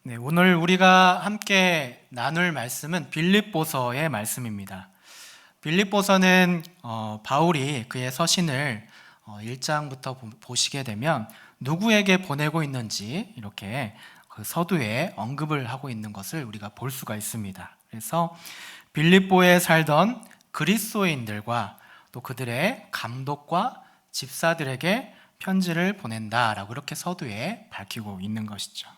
네, 오늘 우리가 함께 나눌 말씀은 빌립보서의 말씀입니다. 빌립보서는 바울이 그의 서신을 1장부터 보시게 되면 누구에게 보내고 있는지 이렇게 그 서두에 언급을 하고 있는 것을 우리가 볼 수가 있습니다. 그래서 빌립보에 살던 그리스도인들과 또 그들의 감독과 집사들에게 편지를 보낸다라고 이렇게 서두에 밝히고 있는 것이죠.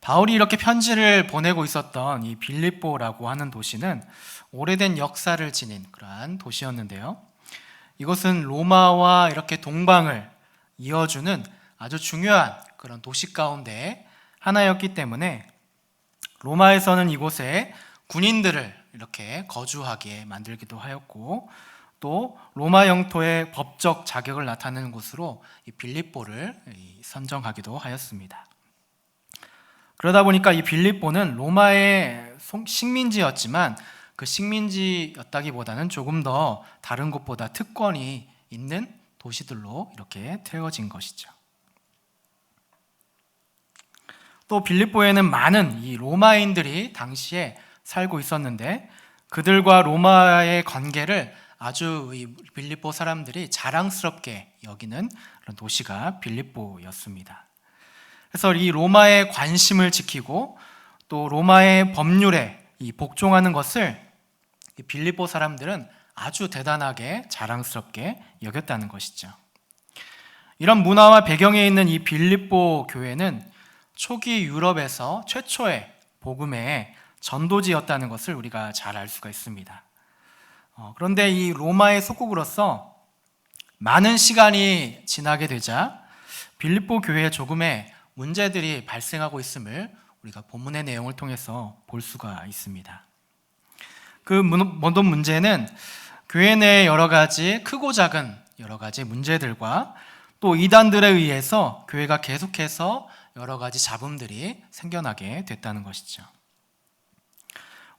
바울이 이렇게 편지를 보내고 있었던 이 빌립보라고 하는 도시는 오래된 역사를 지닌 그러한 도시였는데요. 이것은 로마와 이렇게 동방을 이어주는 아주 중요한 그런 도시 가운데 하나였기 때문에 로마에서는 이곳에 군인들을 이렇게 거주하게 만들기도 하였고, 또 로마 영토의 법적 자격을 나타내는 곳으로 이 빌립보를 선정하기도 하였습니다. 그러다 보니까 이 빌립보는 로마의 식민지였지만 그 식민지였다기보다는 조금 더 다른 곳보다 특권이 있는 도시들로 이렇게 태워진 것이죠. 또 빌립보에는 많은 이 로마인들이 당시에 살고 있었는데 그들과 로마의 관계를 아주 이 빌립보 사람들이 자랑스럽게 여기는 그런 도시가 빌립보였습니다. 그래서 이 로마의 관심을 지키고 또 로마의 법률에 복종하는 것을 이 빌립보 사람들은 아주 대단하게 자랑스럽게 여겼다는 것이죠. 이런 문화와 배경에 있는 이 빌립보 교회는 초기 유럽에서 최초의 복음의 전도지였다는 것을 우리가 잘 알 수가 있습니다. 그런데 이 로마의 속국으로서 많은 시간이 지나게 되자 빌립보 교회에 조금의 문제들이 발생하고 있음을 우리가 본문의 내용을 통해서 볼 수가 있습니다. 그 모든 문제는 교회 내에 여러 가지 크고 작은 여러 가지 문제들과 또 이단들에 의해서 교회가 계속해서 여러 가지 잡음들이 생겨나게 됐다는 것이죠.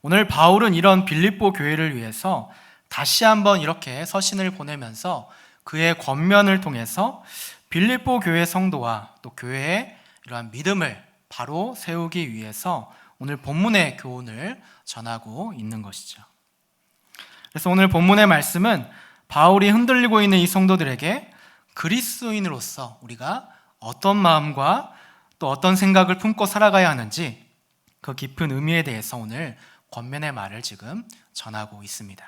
오늘 바울은 이런 빌립보 교회를 위해서 다시 한번 이렇게 서신을 보내면서 그의 권면을 통해서 빌립보 교회 성도와 또 교회의 이러한 믿음을 바로 세우기 위해서 오늘 본문의 교훈을 전하고 있는 것이죠. 그래서 오늘 본문의 말씀은 바울이 흔들리고 있는 이 성도들에게 그리스도인으로서 우리가 어떤 마음과 또 어떤 생각을 품고 살아가야 하는지 그 깊은 의미에 대해서 오늘 권면의 말을 지금 전하고 있습니다.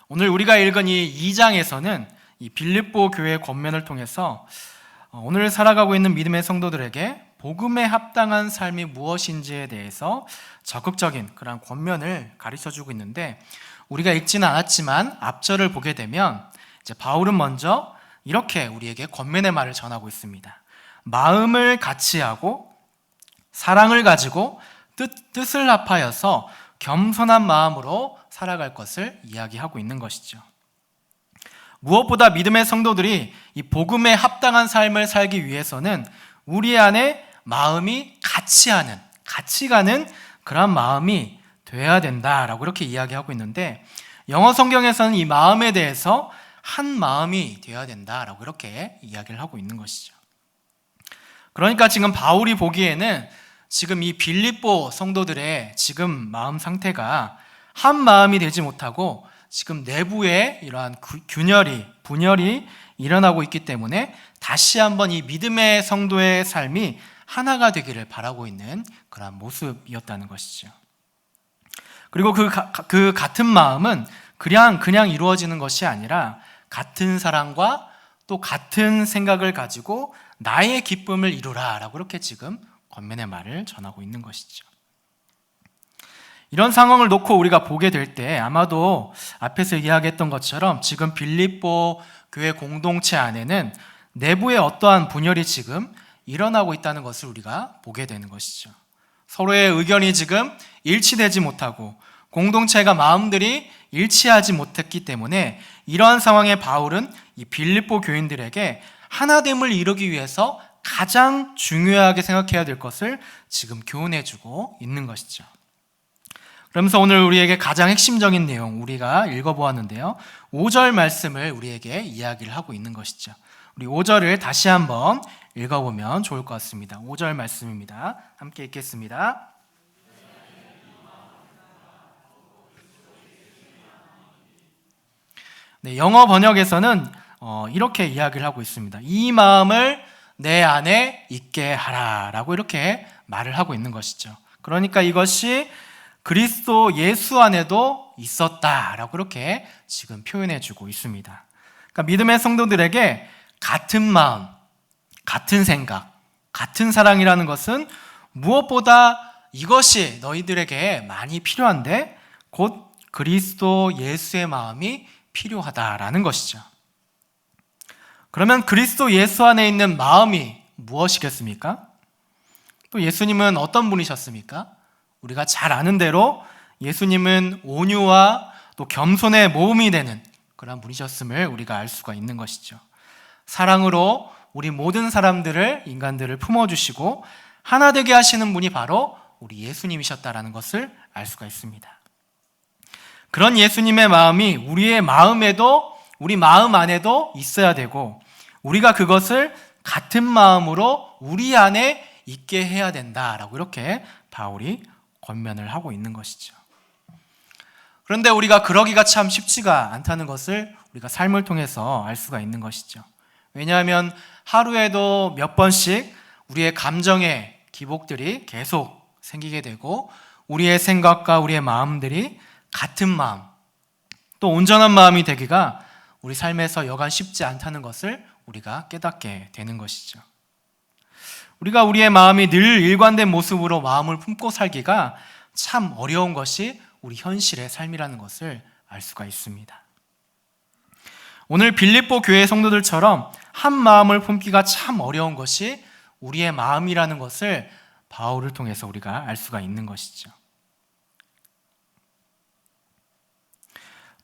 오늘 우리가 읽은 이 2장에서는 이 빌립보 교회의 권면을 통해서 오늘 살아가고 있는 믿음의 성도들에게 복음에 합당한 삶이 무엇인지에 대해서 적극적인 그런 권면을 가르쳐주고 있는데, 우리가 읽지는 않았지만 앞절을 보게 되면 이제 바울은 먼저 이렇게 우리에게 권면의 말을 전하고 있습니다. 마음을 같이 하고 사랑을 가지고 뜻을 합하여서 겸손한 마음으로 살아갈 것을 이야기하고 있는 것이죠. 무엇보다 믿음의 성도들이 이 복음에 합당한 삶을 살기 위해서는 우리 안에 마음이 같이 가는 그런 마음이 돼야 된다라고 이렇게 이야기하고 있는데, 영어 성경에서는 이 마음에 대해서 한 마음이 되어야 된다라고 이렇게 이야기를 하고 있는 것이죠. 그러니까 지금 바울이 보기에는 지금 이 빌립보 성도들의 지금 마음 상태가 한 마음이 되지 못하고 지금 내부에 이러한 분열이 일어나고 있기 때문에 다시 한번 이 믿음의 성도의 삶이 하나가 되기를 바라고 있는 그런 모습이었다는 것이죠. 그리고 그 같은 마음은 그냥 이루어지는 것이 아니라 같은 사랑과 또 같은 생각을 가지고 나의 기쁨을 이루라라고 이렇게 지금 권면의 말을 전하고 있는 것이죠. 이런 상황을 놓고 우리가 보게 될 때 아마도 앞에서 이야기했던 것처럼 지금 빌립보 교회 공동체 안에는 내부에 어떠한 분열이 지금 일어나고 있다는 것을 우리가 보게 되는 것이죠. 서로의 의견이 지금 일치되지 못하고 공동체가 마음들이 일치하지 못했기 때문에 이러한 상황에 바울은 이 빌립보 교인들에게 하나됨을 이루기 위해서 가장 중요하게 생각해야 될 것을 지금 교훈해주고 있는 것이죠. 그러면서 오늘 우리에게 가장 핵심적인 내용 우리가 읽어보았는데요, 5절 말씀을 우리에게 이야기를 하고 있는 것이죠. 우리 5절을 다시 한번 읽어보면 좋을 것 같습니다. 5절 말씀입니다. 함께 읽겠습니다. 네, 영어 번역에서는 이렇게 이야기를 하고 있습니다. 이 마음을 내 안에 있게 하라 라고 이렇게 말을 하고 있는 것이죠. 그러니까 이것이 그리스도 예수 안에도 있었다라고 이렇게 지금 표현해 주고 있습니다. 그러니까 믿음의 성도들에게 같은 마음, 같은 생각, 같은 사랑이라는 것은 무엇보다 이것이 너희들에게 많이 필요한데 곧 그리스도 예수의 마음이 필요하다라는 것이죠. 그러면 그리스도 예수 안에 있는 마음이 무엇이겠습니까? 또 예수님은 어떤 분이셨습니까? 우리가 잘 아는 대로 예수님은 온유와 또 겸손의 모범이 되는 그런 분이셨음을 우리가 알 수가 있는 것이죠. 사랑으로 우리 모든 사람들을, 인간들을 품어주시고 하나 되게 하시는 분이 바로 우리 예수님이셨다라는 것을 알 수가 있습니다. 그런 예수님의 마음이 우리의 마음에도, 우리 마음 안에도 있어야 되고 우리가 그것을 같은 마음으로 우리 안에 있게 해야 된다라고 이렇게 바울이 권면을 하고 있는 것이죠. 그런데 우리가 그러기가 참 쉽지가 않다는 것을 우리가 삶을 통해서 알 수가 있는 것이죠. 왜냐하면 하루에도 몇 번씩 우리의 감정의 기복들이 계속 생기게 되고 우리의 생각과 우리의 마음들이 같은 마음, 또 온전한 마음이 되기가 우리 삶에서 여간 쉽지 않다는 것을 우리가 깨닫게 되는 것이죠. 우리가 우리의 마음이 늘 일관된 모습으로 마음을 품고 살기가 참 어려운 것이 우리 현실의 삶이라는 것을 알 수가 있습니다. 오늘 빌립보 교회 성도들처럼 한 마음을 품기가 참 어려운 것이 우리의 마음이라는 것을 바울을 통해서 우리가 알 수가 있는 것이죠.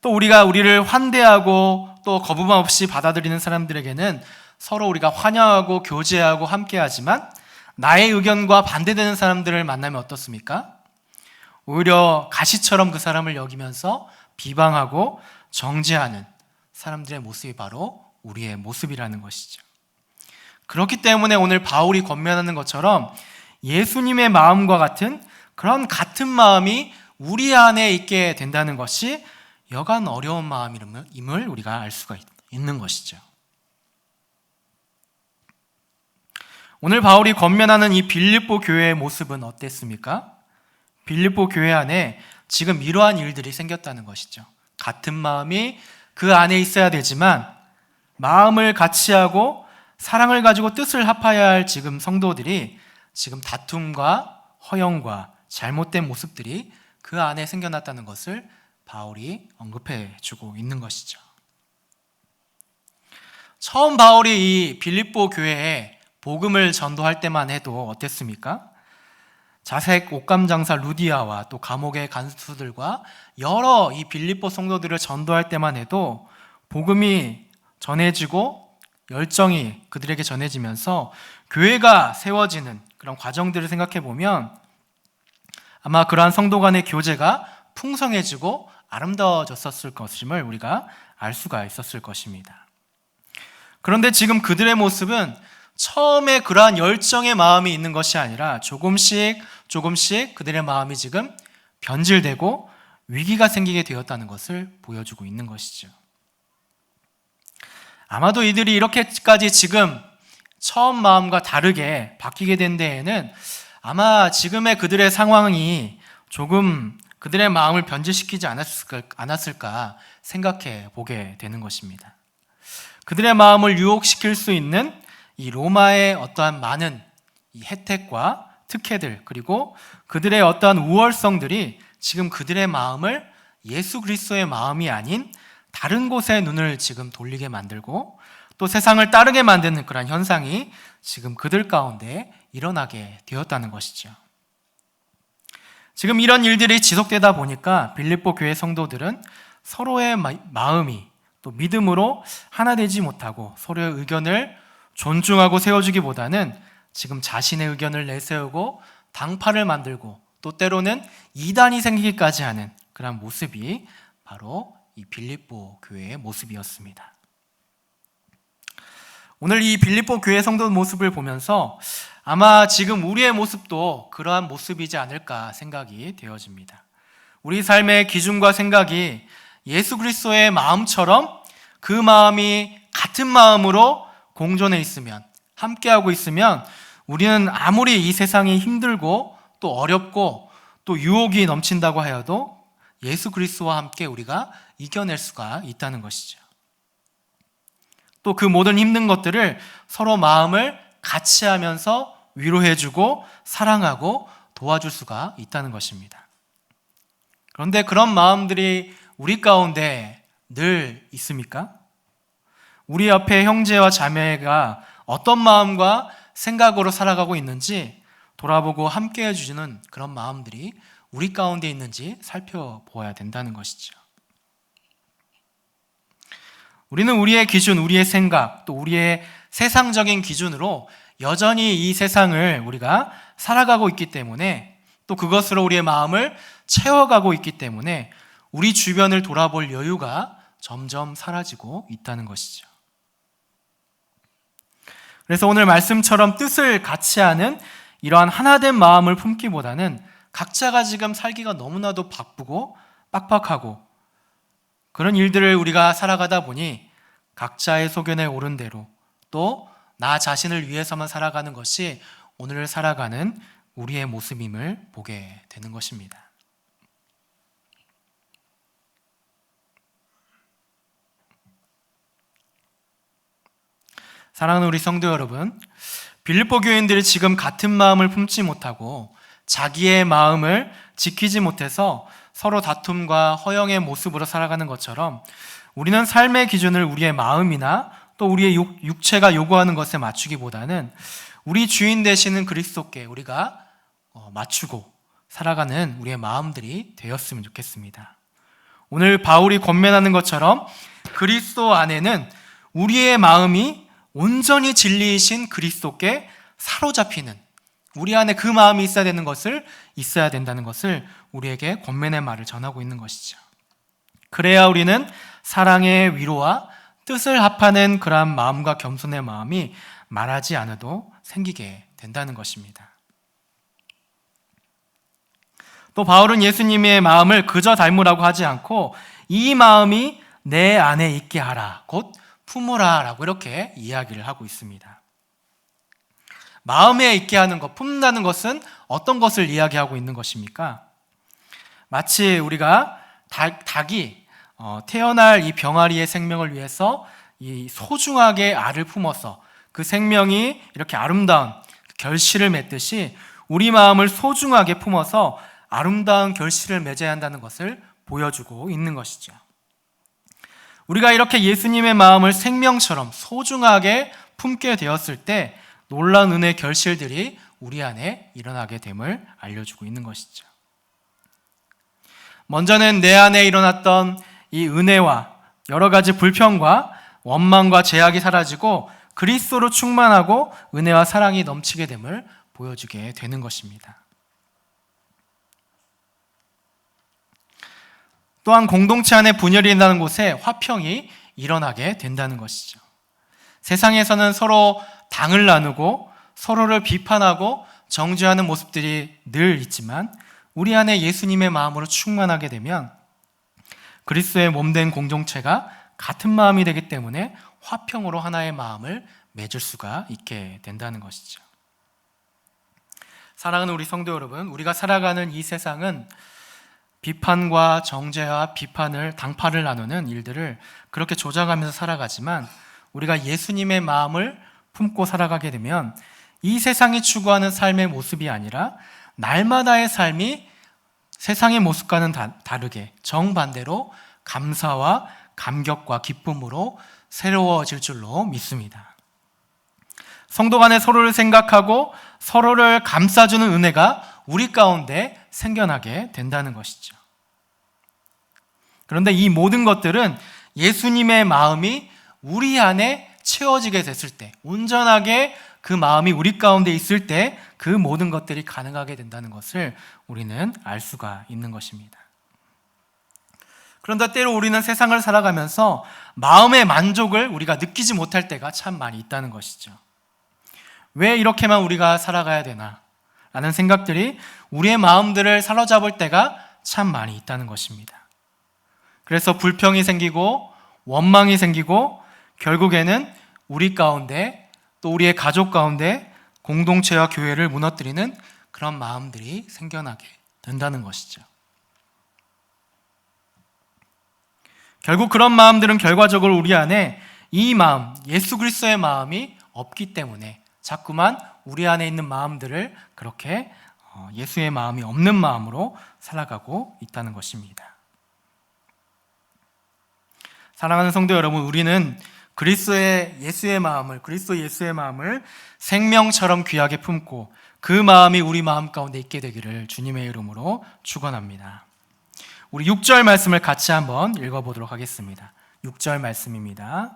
또 우리가 우리를 환대하고 또 거부감 없이 받아들이는 사람들에게는 서로 우리가 환영하고 교제하고 함께하지만 나의 의견과 반대되는 사람들을 만나면 어떻습니까? 오히려 가시처럼 그 사람을 여기면서 비방하고 정죄하는 사람들의 모습이 바로 우리의 모습이라는 것이죠. 그렇기 때문에 오늘 바울이 권면하는 것처럼 예수님의 마음과 같은 그런 같은 마음이 우리 안에 있게 된다는 것이 여간 어려운 마음임을 우리가 알 수가 있는 것이죠. 오늘 바울이 권면하는 이 빌립보 교회의 모습은 어땠습니까? 빌립보 교회 안에 지금 이러한 일들이 생겼다는 것이죠. 같은 마음이 그 안에 있어야 되지만 마음을 같이 하고 사랑을 가지고 뜻을 합하여야 할 지금 성도들이 지금 다툼과 허영과 잘못된 모습들이 그 안에 생겨났다는 것을 바울이 언급해 주고 있는 것이죠. 처음 바울이 이 빌립보 교회에 복음을 전도할 때만 해도 어땠습니까? 자색 옷감 장사 루디아와 또 감옥의 간수들과 여러 이 빌립보 성도들을 전도할 때만 해도 복음이 전해지고 열정이 그들에게 전해지면서 교회가 세워지는 그런 과정들을 생각해 보면 아마 그러한 성도 간의 교제가 풍성해지고 아름다워졌었을 것임을 우리가 알 수가 있었을 것입니다. 그런데 지금 그들의 모습은 처음에 그러한 열정의 마음이 있는 것이 아니라 조금씩 그들의 마음이 지금 변질되고 위기가 생기게 되었다는 것을 보여주고 있는 것이죠. 아마도 이들이 이렇게까지 지금 처음 마음과 다르게 바뀌게 된 데에는 아마 지금의 그들의 상황이 조금 그들의 마음을 변질시키지 않았을까 생각해 보게 되는 것입니다. 그들의 마음을 유혹시킬 수 있는 이 로마의 어떠한 많은 이 혜택과 특혜들 그리고 그들의 어떠한 우월성들이 지금 그들의 마음을 예수 그리스도의 마음이 아닌 다른 곳에 눈을 지금 돌리게 만들고 또 세상을 따르게 만드는 그런 현상이 지금 그들 가운데 일어나게 되었다는 것이죠. 지금 이런 일들이 지속되다 보니까 빌립보 교회 성도들은 서로의 마음이 또 믿음으로 하나 되지 못하고 서로의 의견을 존중하고 세워주기보다는 지금 자신의 의견을 내세우고 당파를 만들고 또 때로는 이단이 생기기까지 하는 그런 모습이 바로 이 빌립보 교회의 모습이었습니다. 오늘 이 빌립보 교회 성도 모습을 보면서 아마 지금 우리의 모습도 그러한 모습이지 않을까 생각이 되어집니다. 우리 삶의 기준과 생각이 예수 그리스도의 마음처럼 그 마음이 같은 마음으로 공존해 있으면, 함께하고 있으면 우리는 아무리 이 세상이 힘들고 또 어렵고 또 유혹이 넘친다고 하여도 예수 그리스도와 함께 우리가 이겨낼 수가 있다는 것이죠. 또 그 모든 힘든 것들을 서로 마음을 같이 하면서 위로해주고 사랑하고 도와줄 수가 있다는 것입니다. 그런데 그런 마음들이 우리 가운데 늘 있습니까? 우리 옆에 형제와 자매가 어떤 마음과 생각으로 살아가고 있는지 돌아보고 함께 해주는 그런 마음들이 우리 가운데 있는지 살펴보아야 된다는 것이죠. 우리는 우리의 기준, 우리의 생각, 또 우리의 세상적인 기준으로 여전히 이 세상을 우리가 살아가고 있기 때문에, 또 그것으로 우리의 마음을 채워가고 있기 때문에 우리 주변을 돌아볼 여유가 점점 사라지고 있다는 것이죠. 그래서 오늘 말씀처럼 뜻을 같이 하는 이러한 하나된 마음을 품기보다는 각자가 지금 살기가 너무나도 바쁘고 빡빡하고 그런 일들을 우리가 살아가다 보니 각자의 소견에 오른 대로 또 나 자신을 위해서만 살아가는 것이 오늘 살아가는 우리의 모습임을 보게 되는 것입니다. 사랑하는 우리 성도 여러분, 빌립보 교인들이 지금 같은 마음을 품지 못하고 자기의 마음을 지키지 못해서 서로 다툼과 허영의 모습으로 살아가는 것처럼 우리는 삶의 기준을 우리의 마음이나 또 우리의 육체가 요구하는 것에 맞추기보다는 우리 주인 되시는 그리스도께 우리가 맞추고 살아가는 우리의 마음들이 되었으면 좋겠습니다. 오늘 바울이 권면하는 것처럼 그리스도 안에는 우리의 마음이 온전히 진리이신 그리스도께 사로잡히는, 우리 안에 그 마음이 있어야 된다는 것을 우리에게 권면의 말을 전하고 있는 것이죠. 그래야 우리는 사랑의 위로와 뜻을 합하는 그러한 마음과 겸손의 마음이 말하지 않아도 생기게 된다는 것입니다. 또 바울은 예수님의 마음을 그저 닮으라고 하지 않고 이 마음이 내 안에 있게 하라, 곧 품으라 라고 이렇게 이야기를 하고 있습니다. 마음에 있게 하는 것, 품는다는 것은 어떤 것을 이야기하고 있는 것입니까? 마치 우리가 닭이 태어날 이 병아리의 생명을 위해서 이 소중하게 알을 품어서 그 생명이 이렇게 아름다운 결실을 맺듯이 우리 마음을 소중하게 품어서 아름다운 결실을 맺어야 한다는 것을 보여주고 있는 것이죠. 우리가 이렇게 예수님의 마음을 생명처럼 소중하게 품게 되었을 때 놀라운 은혜의 결실들이 우리 안에 일어나게 됨을 알려주고 있는 것이죠. 먼저는 내 안에 일어났던 이 은혜와 여러 가지 불평과 원망과 제약이 사라지고 그리스도로 충만하고 은혜와 사랑이 넘치게 됨을 보여주게 되는 것입니다. 또한 공동체 안에 분열이 일어나는 곳에 화평이 일어나게 된다는 것이죠. 세상에서는 서로 당을 나누고 서로를 비판하고 정죄하는 모습들이 늘 있지만 우리 안에 예수님의 마음으로 충만하게 되면 그리스도의 몸된 공동체가 같은 마음이 되기 때문에 화평으로 하나의 마음을 맺을 수가 있게 된다는 것이죠. 사랑하는 우리 성도 여러분, 우리가 살아가는 이 세상은 비판과 정죄와 당파를 나누는 일들을 그렇게 조장하면서 살아가지만 우리가 예수님의 마음을 품고 살아가게 되면 이 세상이 추구하는 삶의 모습이 아니라 날마다의 삶이 세상의 모습과는 다르게 정반대로 감사와 감격과 기쁨으로 새로워질 줄로 믿습니다. 성도 간에 서로를 생각하고 서로를 감싸주는 은혜가 우리 가운데 생겨나게 된다는 것이죠. 그런데 이 모든 것들은 예수님의 마음이 우리 안에 채워지게 됐을 때, 온전하게 그 마음이 우리 가운데 있을 때 그 모든 것들이 가능하게 된다는 것을 우리는 알 수가 있는 것입니다. 그런데 때로 우리는 세상을 살아가면서 마음의 만족을 우리가 느끼지 못할 때가 참 많이 있다는 것이죠. 왜 이렇게만 우리가 살아가야 되나? 라는 생각들이 우리의 마음들을 사로잡을 때가 참 많이 있다는 것입니다. 그래서 불평이 생기고 원망이 생기고 결국에는 우리 가운데 또 우리의 가족 가운데 공동체와 교회를 무너뜨리는 그런 마음들이 생겨나게 된다는 것이죠. 결국 그런 마음들은 결과적으로 우리 안에 이 마음, 예수 그리스도의 마음이 없기 때문에 자꾸만 우리 안에 있는 마음들을 그렇게 예수의 마음이 없는 마음으로 살아가고 있다는 것입니다. 사랑하는 성도 여러분, 우리는 그리스도 예수의 마음을 생명처럼 귀하게 품고 그 마음이 우리 마음 가운데 있게 되기를 주님의 이름으로 축원합니다. 우리 6절 말씀을 같이 한번 읽어보도록 하겠습니다. 6절 말씀입니다.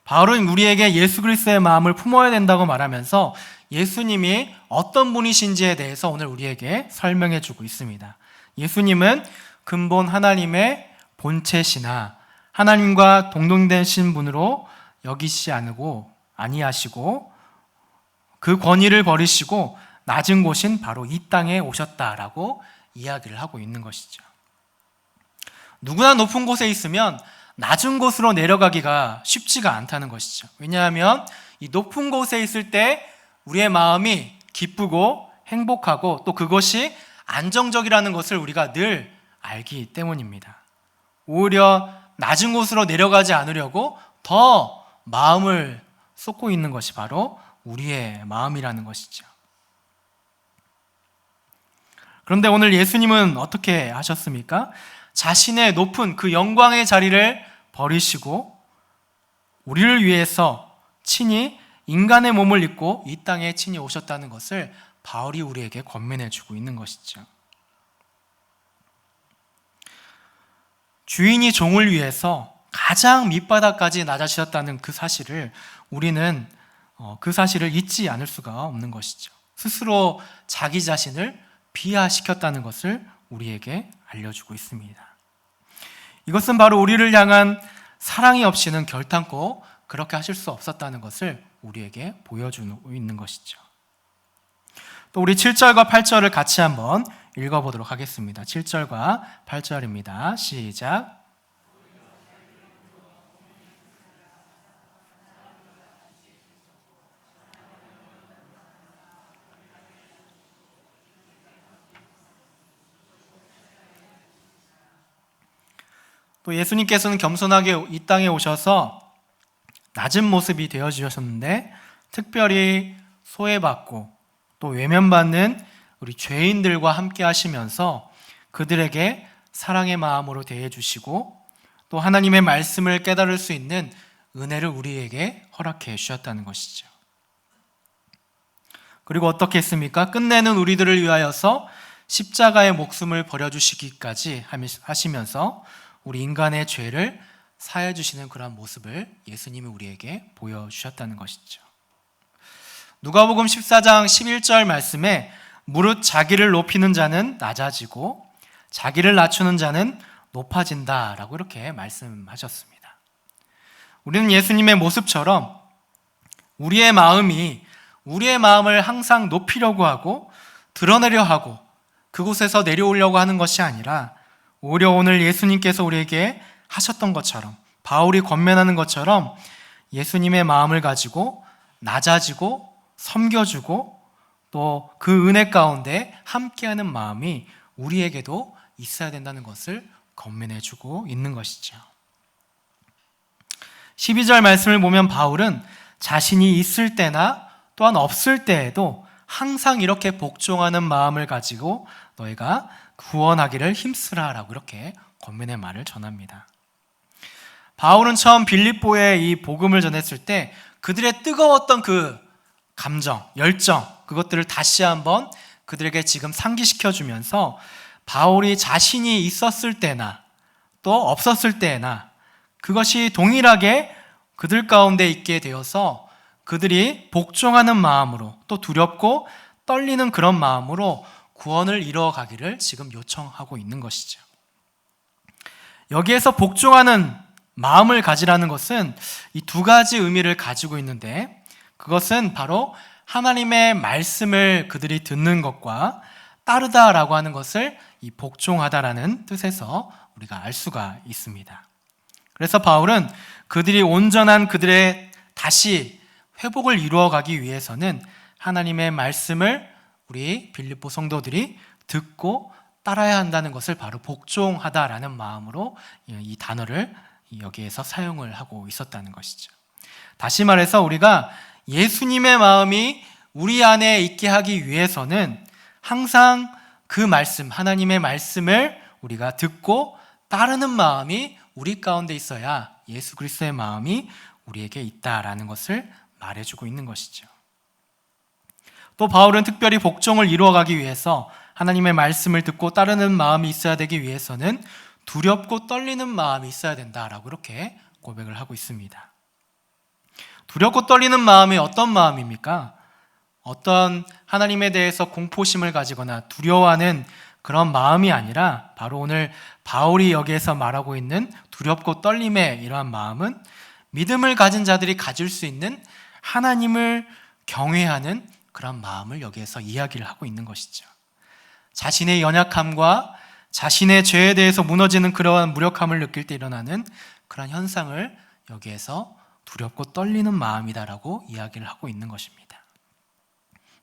바울은 우리에게 예수 그리스도의 마음을 품어야 된다고 말하면서 예수님이 어떤 분이신지에 대해서 오늘 우리에게 설명해 주고 있습니다. 예수님은 근본 하나님의 본체시나 하나님과 동등되신 분으로 여기시지 아니하시고 그 권위를 버리시고 낮은 곳인 바로 이 땅에 오셨다라고 이야기를 하고 있는 것이죠. 누구나 높은 곳에 있으면 낮은 곳으로 내려가기가 쉽지가 않다는 것이죠. 왜냐하면 이 높은 곳에 있을 때 우리의 마음이 기쁘고 행복하고 또 그것이 안정적이라는 것을 우리가 늘 알기 때문입니다. 오히려 낮은 곳으로 내려가지 않으려고 더 마음을 쏟고 있는 것이 바로 우리의 마음이라는 것이죠. 그런데 오늘 예수님은 어떻게 하셨습니까? 자신의 높은 그 영광의 자리를 버리시고 우리를 위해서 친히 인간의 몸을 입고 이 땅에 친히 오셨다는 것을 바울이 우리에게 권면해 주고 있는 것이죠. 주인이 종을 위해서 가장 밑바닥까지 낮아지셨다는 그 사실을 우리는 그 사실을 잊지 않을 수가 없는 것이죠. 스스로 자기 자신을 비하시켰다는 것을 우리에게 알려주고 있습니다. 이것은 바로 우리를 향한 사랑이 없이는 결단코 그렇게 하실 수 없었다는 것을 우리에게 보여주고 있는 것이죠. 또 우리 7절과 8절을 같이 한번 읽어보도록 하겠습니다. 7절과 8절입니다. 시작. 또 예수님께서는 겸손하게 이 땅에 오셔서 낮은 모습이 되어주셨는데 특별히 소외받고 또 외면받는 우리 죄인들과 함께 하시면서 그들에게 사랑의 마음으로 대해주시고 또 하나님의 말씀을 깨달을 수 있는 은혜를 우리에게 허락해 주셨다는 것이죠. 그리고 어떻게 했습니까? 끝내는 우리들을 위하여서 십자가의 목숨을 버려주시기까지 하시면서 우리 인간의 죄를 사해 주시는 그런 모습을 예수님이 우리에게 보여주셨다는 것이죠. 누가복음 14장 11절 말씀에 무릇 자기를 높이는 자는 낮아지고 자기를 낮추는 자는 높아진다라고 이렇게 말씀하셨습니다. 우리는 예수님의 모습처럼 우리의 마음을 항상 높이려고 하고 드러내려 하고 그곳에서 내려오려고 하는 것이 아니라 오히려 오늘 예수님께서 우리에게 하셨던 것처럼 바울이 권면하는 것처럼 예수님의 마음을 가지고 낮아지고 섬겨주고 또 그 은혜 가운데 함께하는 마음이 우리에게도 있어야 된다는 것을 권면해주고 있는 것이죠. 12절 말씀을 보면 바울은 자신이 있을 때나 또한 없을 때에도 항상 이렇게 복종하는 마음을 가지고 너희가 구원하기를 힘쓰라라고 이렇게 권면의 말을 전합니다. 바울은 처음 빌립보에 이 복음을 전했을 때 그들의 뜨거웠던 그 감정, 열정 그것들을 다시 한번 그들에게 지금 상기시켜주면서 바울이 자신이 있었을 때나 또 없었을 때나 그것이 동일하게 그들 가운데 있게 되어서 그들이 복종하는 마음으로 또 두렵고 떨리는 그런 마음으로 구원을 이루어가기를 지금 요청하고 있는 것이죠. 여기에서 복종하는 마음을 가지라는 것은 이 두 가지 의미를 가지고 있는데, 그것은 바로 하나님의 말씀을 그들이 듣는 것과 따르다라고 하는 것을 이 복종하다라는 뜻에서 우리가 알 수가 있습니다. 그래서 바울은 그들이 온전한 그들의 다시 회복을 이루어가기 위해서는 하나님의 말씀을 우리 빌립보 성도들이 듣고 따라야 한다는 것을 바로 복종하다라는 마음으로 이 단어를 여기에서 사용을 하고 있었다는 것이죠. 다시 말해서 우리가 예수님의 마음이 우리 안에 있게 하기 위해서는 항상 그 말씀, 하나님의 말씀을 우리가 듣고 따르는 마음이 우리 가운데 있어야 예수 그리스도의 마음이 우리에게 있다라는 것을 말해주고 있는 것이죠. 또 바울은 특별히 복종을 이루어가기 위해서 하나님의 말씀을 듣고 따르는 마음이 있어야 되기 위해서는 두렵고 떨리는 마음이 있어야 된다라고 이렇게 고백을 하고 있습니다. 두렵고 떨리는 마음이 어떤 마음입니까? 어떤 하나님에 대해서 공포심을 가지거나 두려워하는 그런 마음이 아니라 바로 오늘 바울이 여기에서 말하고 있는 두렵고 떨림의 이러한 마음은 믿음을 가진 자들이 가질 수 있는 하나님을 경외하는 그런 마음을 여기에서 이야기를 하고 있는 것이죠. 자신의 연약함과 자신의 죄에 대해서 무너지는 그러한 무력함을 느낄 때 일어나는 그런 현상을 여기에서 두렵고 떨리는 마음이다라고 이야기를 하고 있는 것입니다.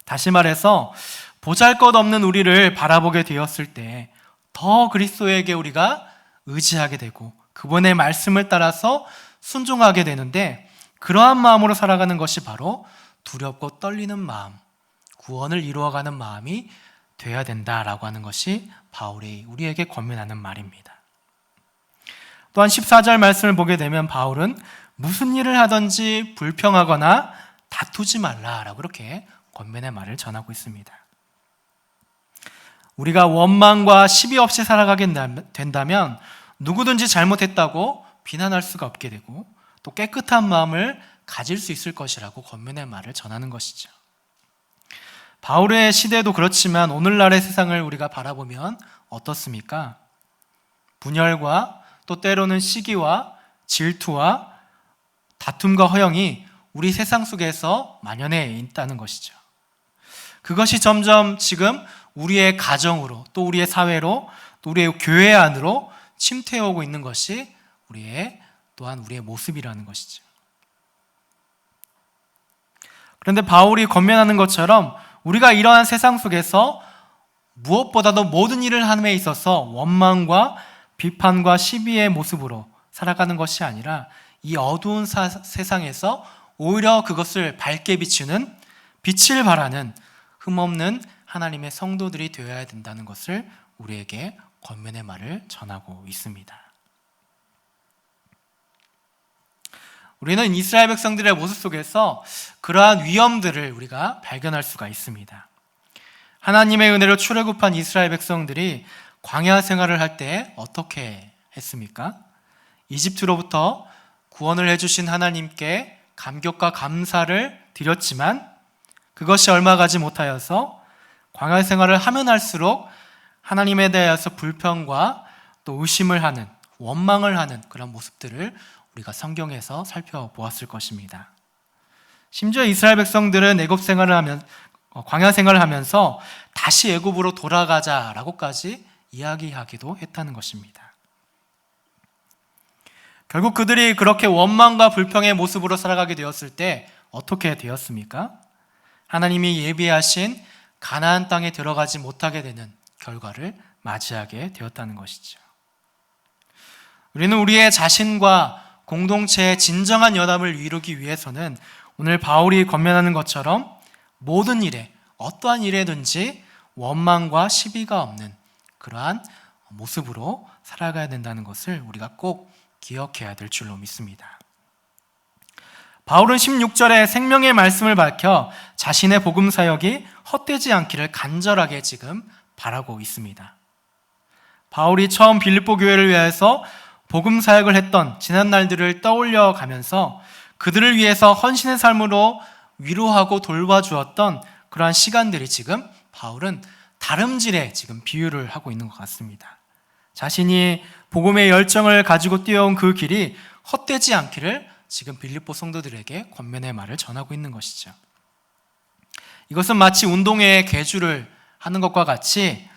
다시 말해서 보잘것없는 우리를 바라보게 되었을 때 더 그리스도에게 우리가 의지하게 되고 그분의 말씀을 따라서 순종하게 되는데, 그러한 마음으로 살아가는 것이 바로 두렵고 떨리는 마음, 구원을 이루어가는 마음이 되어야 된다라고 하는 것이 바울이 우리에게 권면하는 말입니다. 또한 14절 말씀을 보게 되면 바울은 무슨 일을 하든지 불평하거나 다투지 말라라고 그렇게 권면의 말을 전하고 있습니다. 우리가 원망과 시비 없이 살아가게 된다면 누구든지 잘못했다고 비난할 수가 없게 되고 또 깨끗한 마음을 가질 수 있을 것이라고 권면의 말을 전하는 것이죠. 바울의 시대도 그렇지만 오늘날의 세상을 우리가 바라보면 어떻습니까? 분열과 또 때로는 시기와 질투와 다툼과 허영이 우리 세상 속에서 만연해 있다는 것이죠. 그것이 점점 지금 우리의 가정으로 또 우리의 사회로 또 우리의 교회 안으로 침투해오고 있는 것이 또한 우리의 모습이라는 것이죠. 그런데 바울이 권면하는 것처럼 우리가 이러한 세상 속에서 무엇보다도 모든 일을 함에 있어서 원망과 비판과 시비의 모습으로 살아가는 것이 아니라 이 어두운 세상에서 오히려 그것을 밝게 비추는 빛을 발하는 흠없는 하나님의 성도들이 되어야 된다는 것을 우리에게 권면의 말을 전하고 있습니다. 우리는 이스라엘 백성들의 모습 속에서 그러한 위험들을 우리가 발견할 수가 있습니다. 하나님의 은혜로 출애굽한 이스라엘 백성들이 광야 생활을 할 때 어떻게 했습니까? 이집트로부터 구원을 해주신 하나님께 감격과 감사를 드렸지만 그것이 얼마 가지 못하여서 광야 생활을 하면 할수록 하나님에 대해서 불평과 또 의심을 하는, 원망을 하는 그런 모습들을 우리가 성경에서 살펴보았을 것입니다. 심지어 이스라엘 백성들은 애굽 생활을 하면 광야 생활을 하면서 다시 애굽으로 돌아가자라고까지 이야기하기도 했다는 것입니다. 결국 그들이 그렇게 원망과 불평의 모습으로 살아가게 되었을 때 어떻게 되었습니까? 하나님이 예비하신 가나안 땅에 들어가지 못하게 되는 결과를 맞이하게 되었다는 것이죠. 우리는 우리의 자신과 공동체의 진정한 연합을 이루기 위해서는 오늘 바울이 권면하는 것처럼 모든 일에, 어떠한 일에든지 원망과 시비가 없는 그러한 모습으로 살아가야 된다는 것을 우리가 꼭 기억해야 될 줄로 믿습니다. 바울은 16절에 생명의 말씀을 밝혀 자신의 복음 사역이 헛되지 않기를 간절하게 지금 바라고 있습니다. 바울이 처음 빌립보 교회를 위해서 복음 사역을 했던 지난 날들을 떠올려 가면서 그들을 위해서 헌신의 삶으로 위로하고 돌봐주었던 그러한 시간들이 지금 바울은 다름질에 지금 비유를 하고 있는 것 같습니다. 자신이 복음의 열정을 가지고 뛰어온 그 길이 헛되지 않기를 지금 빌립보 성도들에게 권면의 말을 전하고 있는 것이죠. 이것은 마치 운동회의 계주를 하는 것과 같이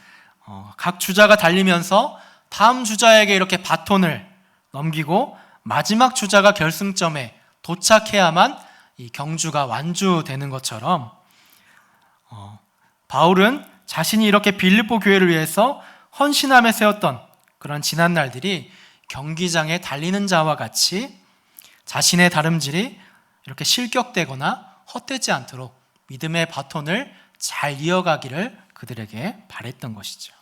각 주자가 달리면서 다음 주자에게 이렇게 바톤을 넘기고 마지막 주자가 결승점에 도착해야만 이 경주가 완주되는 것처럼 바울은 자신이 이렇게 빌립보 교회를 위해서 헌신함에 세웠던 그런 지난 날들이 경기장에 달리는 자와 같이 자신의 다름질이 이렇게 실격되거나 헛되지 않도록 믿음의 바톤을 잘 이어가기를 그들에게 바랬던 것이죠.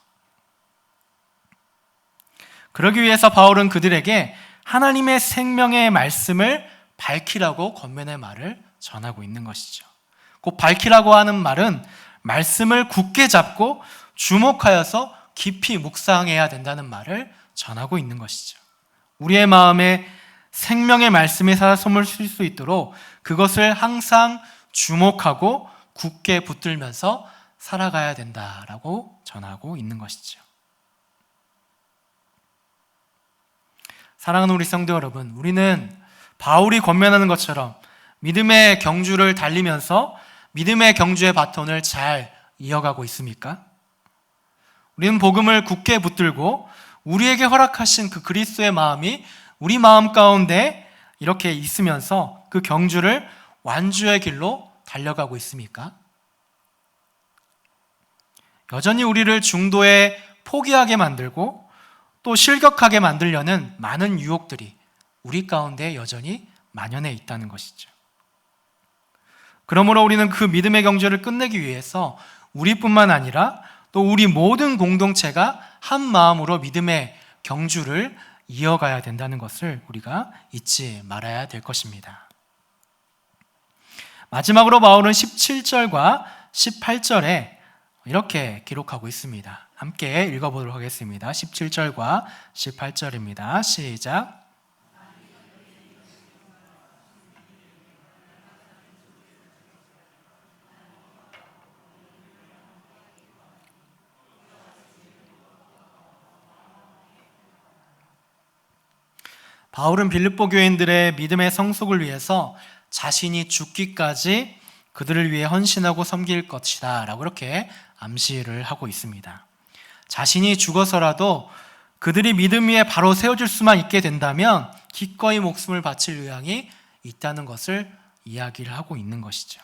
그러기 위해서 바울은 그들에게 하나님의 생명의 말씀을 밝히라고 권면의 말을 전하고 있는 것이죠. 곧 밝히라고 하는 말은 말씀을 굳게 잡고 주목하여서 깊이 묵상해야 된다는 말을 전하고 있는 것이죠. 우리의 마음에 생명의 말씀이 살아 숨을 쉴 수 있도록 그것을 항상 주목하고 굳게 붙들면서 살아가야 된다라고 전하고 있는 것이죠. 사랑하는 우리 성도 여러분, 우리는 바울이 권면하는 것처럼 믿음의 경주를 달리면서 믿음의 경주의 바톤을 잘 이어가고 있습니까? 우리는 복음을 굳게 붙들고 우리에게 허락하신 그 그리스도의 마음이 우리 마음 가운데 이렇게 있으면서 그 경주를 완주의 길로 달려가고 있습니까? 여전히 우리를 중도에 포기하게 만들고 또 실격하게 만들려는 많은 유혹들이 우리 가운데 여전히 만연해 있다는 것이죠. 그러므로 우리는 그 믿음의 경주를 끝내기 위해서 우리뿐만 아니라 또 우리 모든 공동체가 한 마음으로 믿음의 경주를 이어가야 된다는 것을 우리가 잊지 말아야 될 것입니다. 마지막으로 바울은 17절과 18절에 이렇게 기록하고 있습니다. 함께 읽어보도록 하겠습니다. 17절과 18절입니다. 시작. 바울은 빌립보 교인들의 믿음의 성숙을 위해서 자신이 죽기까지 그들을 위해 헌신하고 섬길 것이다 라고 이렇게 암시를 하고 있습니다. 자신이 죽어서라도 그들이 믿음 위에 바로 세워질 수만 있게 된다면 기꺼이 목숨을 바칠 의향이 있다는 것을 이야기를 하고 있는 것이죠.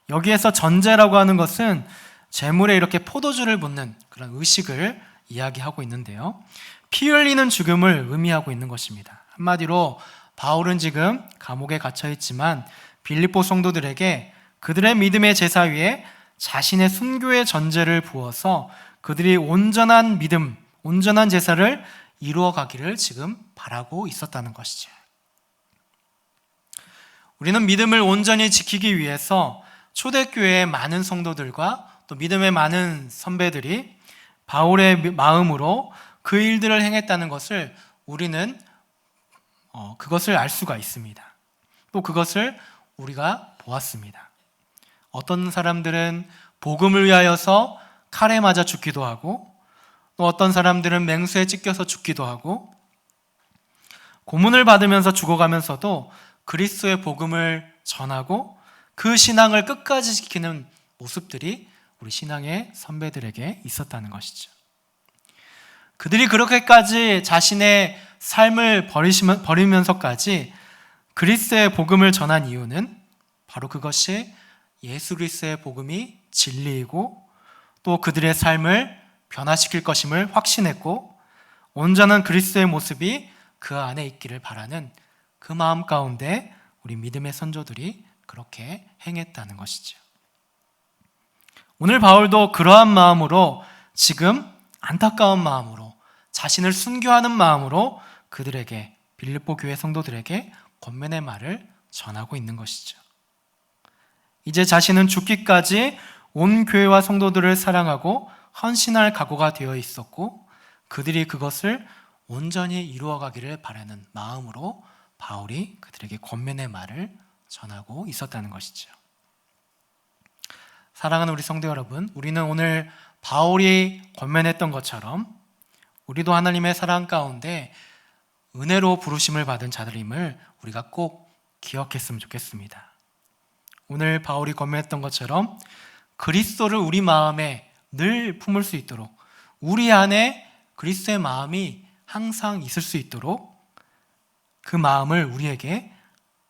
여기에서 전제라고 하는 것은 재물에 이렇게 포도주를 붓는 그런 의식을 이야기하고 있는데요. 피 흘리는 죽음을 의미하고 있는 것입니다. 한마디로 바울은 지금 감옥에 갇혀 있지만 빌립보 성도들에게 그들의 믿음의 제사 위에 자신의 순교의 전제를 부어서 그들이 온전한 믿음, 온전한 제사를 이루어 가기를 지금 바라고 있었다는 것이죠. 우리는 믿음을 온전히 지키기 위해서 초대교회의 많은 성도들과 또 믿음의 많은 선배들이 바울의 마음으로 그 일들을 행했다는 것을 우리는 그것을 알 수가 있습니다. 또 그것을 우리가 보았습니다. 어떤 사람들은 복음을 위하여서 칼에 맞아 죽기도 하고 또 어떤 사람들은 맹수에 찢겨서 죽기도 하고 고문을 받으면서 죽어가면서도 그리스도의 복음을 전하고 그 신앙을 끝까지 지키는 모습들이 우리 신앙의 선배들에게 있었다는 것이죠. 그들이 그렇게까지 자신의 삶을 버리면서까지 그리스도의 복음을 전한 이유는 바로 그것이 예수 그리스도의 복음이 진리이고 또 그들의 삶을 변화시킬 것임을 확신했고 온전한 그리스도의 모습이 그 안에 있기를 바라는 그 마음 가운데 우리 믿음의 선조들이 그렇게 행했다는 것이죠. 오늘 바울도 그러한 마음으로 지금 안타까운 마음으로 자신을 순교하는 마음으로 그들에게 빌립보 교회 성도들에게 권면의 말을 전하고 있는 것이죠. 이제 자신은 죽기까지 온 교회와 성도들을 사랑하고 헌신할 각오가 되어 있었고 그들이 그것을 온전히 이루어가기를 바라는 마음으로 바울이 그들에게 권면의 말을 전하고 있었다는 것이죠. 사랑하는 우리 성도 여러분, 우리는 오늘 바울이 권면했던 것처럼 우리도 하나님의 사랑 가운데 은혜로 부르심을 받은 자들임을 우리가 꼭 기억했으면 좋겠습니다. 오늘 바울이 권면했던 것처럼 그리스도를 우리 마음에 늘 품을 수 있도록, 우리 안에 그리스도의 마음이 항상 있을 수 있도록 그 마음을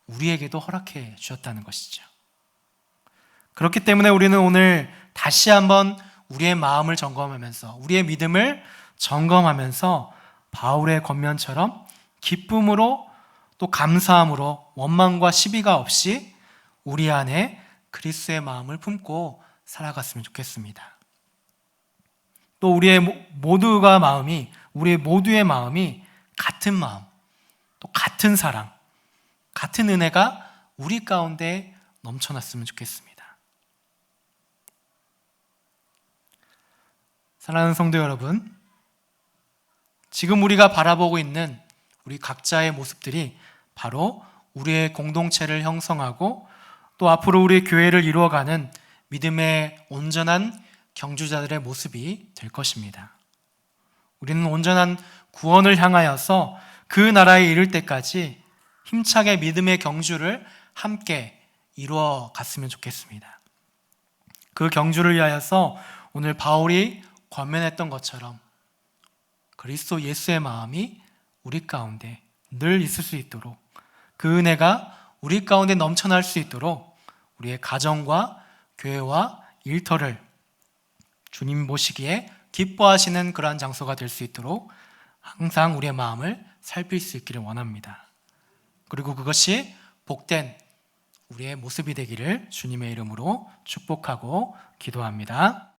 우리에게도 허락해 주셨다는 것이죠. 그렇기 때문에 우리는 오늘 다시 한번 우리의 마음을 점검하면서, 우리의 믿음을 점검하면서 바울의 권면처럼 기쁨으로 또 감사함으로 원망과 시비가 없이 우리 안에 그리스도의 마음을 품고 살아갔으면 좋겠습니다. 또 우리 모두의 마음이 같은 마음, 또 같은 사랑, 같은 은혜가 우리 가운데 넘쳐났으면 좋겠습니다. 사랑하는 성도 여러분, 지금 우리가 바라보고 있는 우리 각자의 모습들이 바로 우리의 공동체를 형성하고 또 앞으로 우리의 교회를 이루어가는 믿음의 온전한 경주자들의 모습이 될 것입니다. 우리는 온전한 구원을 향하여서 그 나라에 이를 때까지 힘차게 믿음의 경주를 함께 이루어 갔으면 좋겠습니다. 그 경주를 위하여서 오늘 바울이 권면했던 것처럼 그리스도 예수의 마음이 우리 가운데 늘 있을 수 있도록, 그 은혜가 우리 가운데 넘쳐날 수 있도록 우리의 가정과 교회와 일터를 주님 보시기에 기뻐하시는 그러한 장소가 될 수 있도록 항상 우리의 마음을 살필 수 있기를 원합니다. 그리고 그것이 복된 우리의 모습이 되기를 주님의 이름으로 축복하고 기도합니다.